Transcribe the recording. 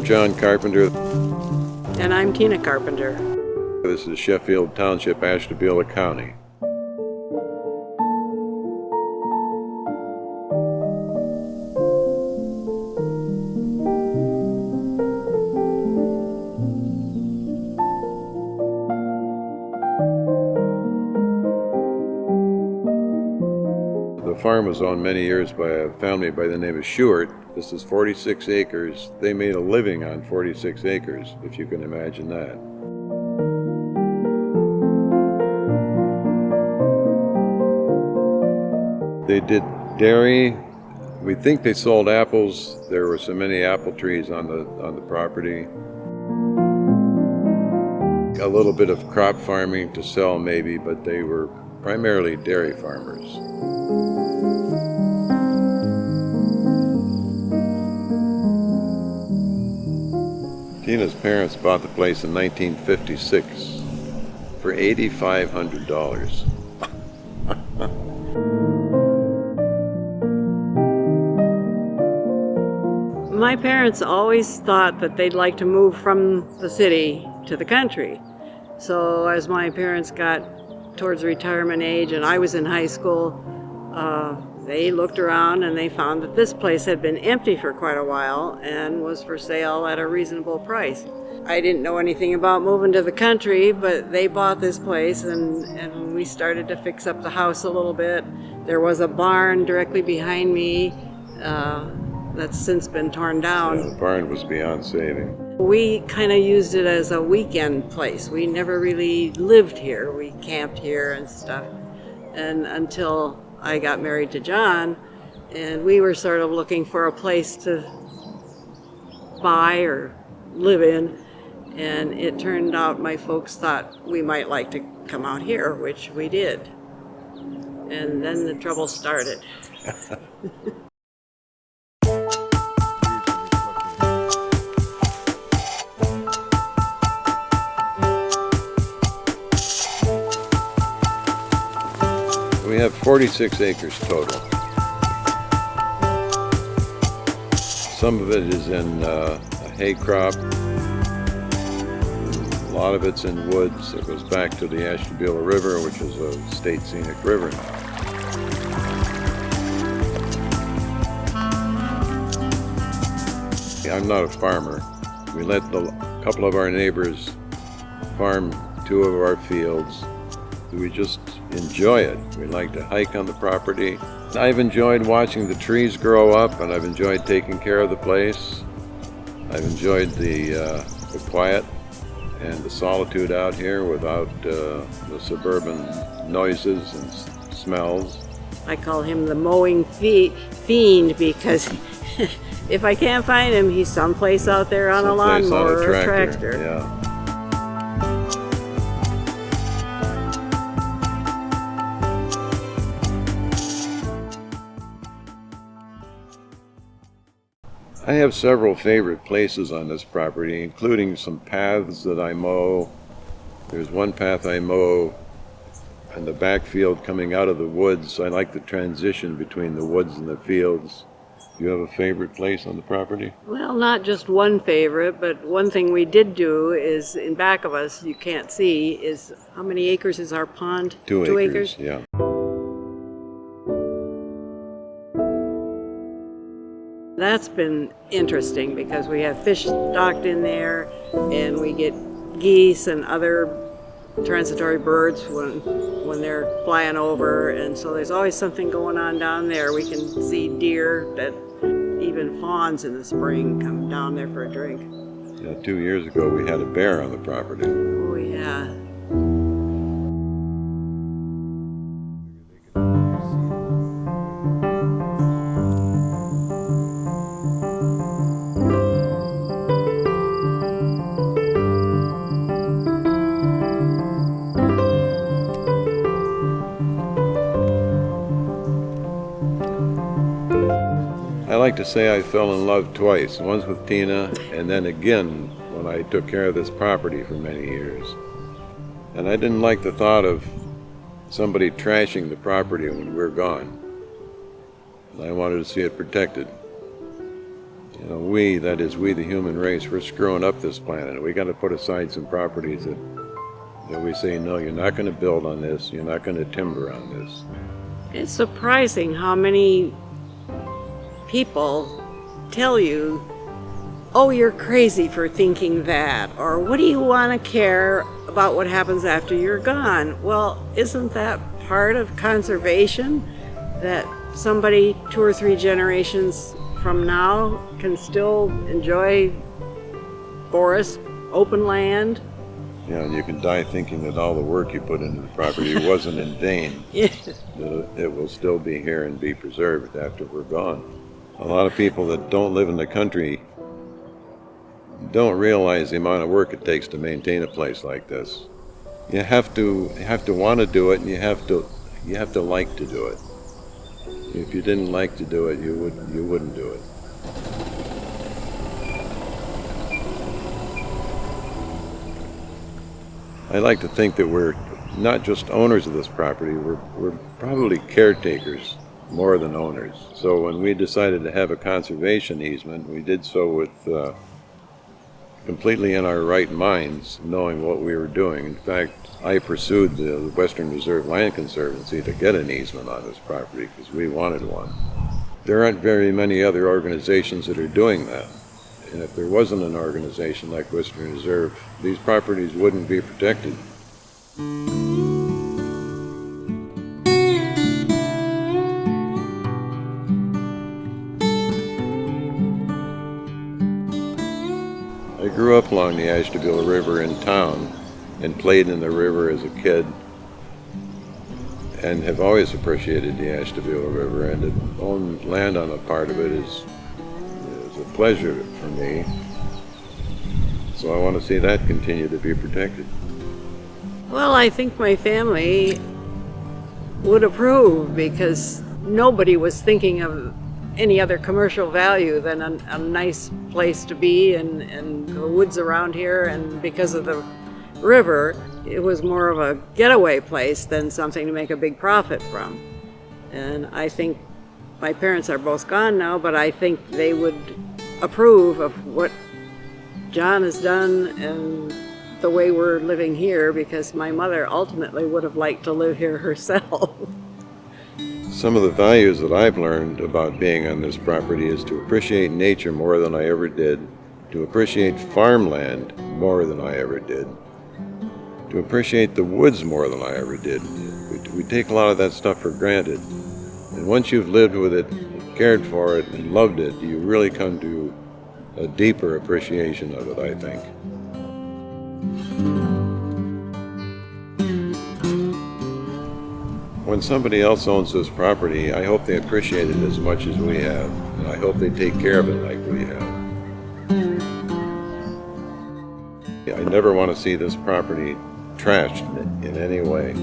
John Carpenter. And I'm Tina Carpenter. This is Sheffield Township, Ashtabula County. The farm was owned many years by a family by the name of Shewart. This is 46 acres. They made a living on 46 acres, if you can imagine that. They did dairy. We think they sold apples. There were so many apple trees on the property. A little bit of crop farming to sell maybe, but they were primarily dairy farmers. Tina's parents bought the place in 1956 for $8,500. My parents always thought that they'd like to move from the city to the country. So as my parents got towards retirement age and I was in high school, they looked around and they found that this place had been empty for quite a while and was for sale at a reasonable price. I didn't know anything about moving to the country, but they bought this place and we started to fix up the house a little bit. There was a barn directly behind me that's since been torn down. Yeah, the barn was beyond saving. We kind of used it as a weekend place. We never really lived here. We camped here and stuff. And until I got married to John, and we were sort of looking for a place to buy or live in, and it turned out my folks thought we might like to come out here, which we did. And then the trouble started. We have 46 acres total. Some of it is in a hay crop. A lot of it's in woods. It goes back to the Ashtabula River, which is a state scenic river now. I'm not a farmer. We let a couple of our neighbors farm 2 of our fields. We just enjoy it. We like to hike on the property. I've enjoyed watching the trees grow up, and I've enjoyed taking care of the place. I've enjoyed the quiet and the solitude out here without the suburban noises and smells. I call him the mowing fiend because if I can't find him, he's someplace out there on a lawnmower or a tractor. Yeah. I have several favorite places on this property, including some paths that I mow. There's one path I mow in the backfield coming out of the woods. I like the transition between the woods and the fields. Do you have a favorite place on the property? Well, not just one favorite, but one thing we did do is in back of us, you can't see, is how many acres is our pond? 2 acres, yeah. That's been interesting because we have fish stocked in there and we get geese and other transitory birds when they're flying over, and so there's always something going on down there. We can see deer, that even fawns in the spring come down there for a drink. Yeah, 2 years ago we had a bear on the property. Oh yeah. I like to say I fell in love twice, once with Tina and then again when I took care of this property for many years. And I didn't like the thought of somebody trashing the property when we're gone. And I wanted to see it protected. You know, we, that is we the human race, we're screwing up this planet. We got to put aside some properties that we say, no, you're not going to build on this, you're not going to timber on this. It's surprising how many people tell you, oh, you're crazy for thinking that, or what do you want to care about what happens after you're gone? Well, isn't that part of conservation, that somebody 2 or 3 generations from now can still enjoy forest, open land? You know, you can die thinking that all the work you put into the property wasn't in vain. Yeah. That it will still be here and be preserved after we're gone. A lot of people that don't live in the country don't realize the amount of work it takes to maintain a place like this. You have to want to do it, and you have to like to do it. If you didn't like to do it, you wouldn't do it. I like to think that we're not just owners of this property, we're probably caretakers more than owners. So when we decided to have a conservation easement, we did so with completely in our right minds, knowing what we were doing. In fact, I pursued the Western Reserve Land Conservancy to get an easement on this property because we wanted one. There aren't very many other organizations that are doing that. And if there wasn't an organization like Western Reserve, these properties wouldn't be protected. I grew up along the Ashtabula River in town and played in the river as a kid, and have always appreciated the Ashtabula River, and to own land on a part of it is a pleasure for me. So I want to see that continue to be protected. Well, I think my family would approve, because nobody was thinking of any other commercial value than a nice place to be, and the woods around here, and because of the river, it was more of a getaway place than something to make a big profit from. And I think my parents are both gone now, but I think they would approve of what John has done and the way we're living here, because my mother ultimately would have liked to live here herself. Some of the values that I've learned about being on this property is to appreciate nature more than I ever did, to appreciate farmland more than I ever did, to appreciate the woods more than I ever did. We take a lot of that stuff for granted. And once you've lived with it, cared for it, and loved it, you really come to a deeper appreciation of it, I think. When somebody else owns this property, I hope they appreciate it as much as we have, and I hope they take care of it like we have. I never want to see this property trashed in any way.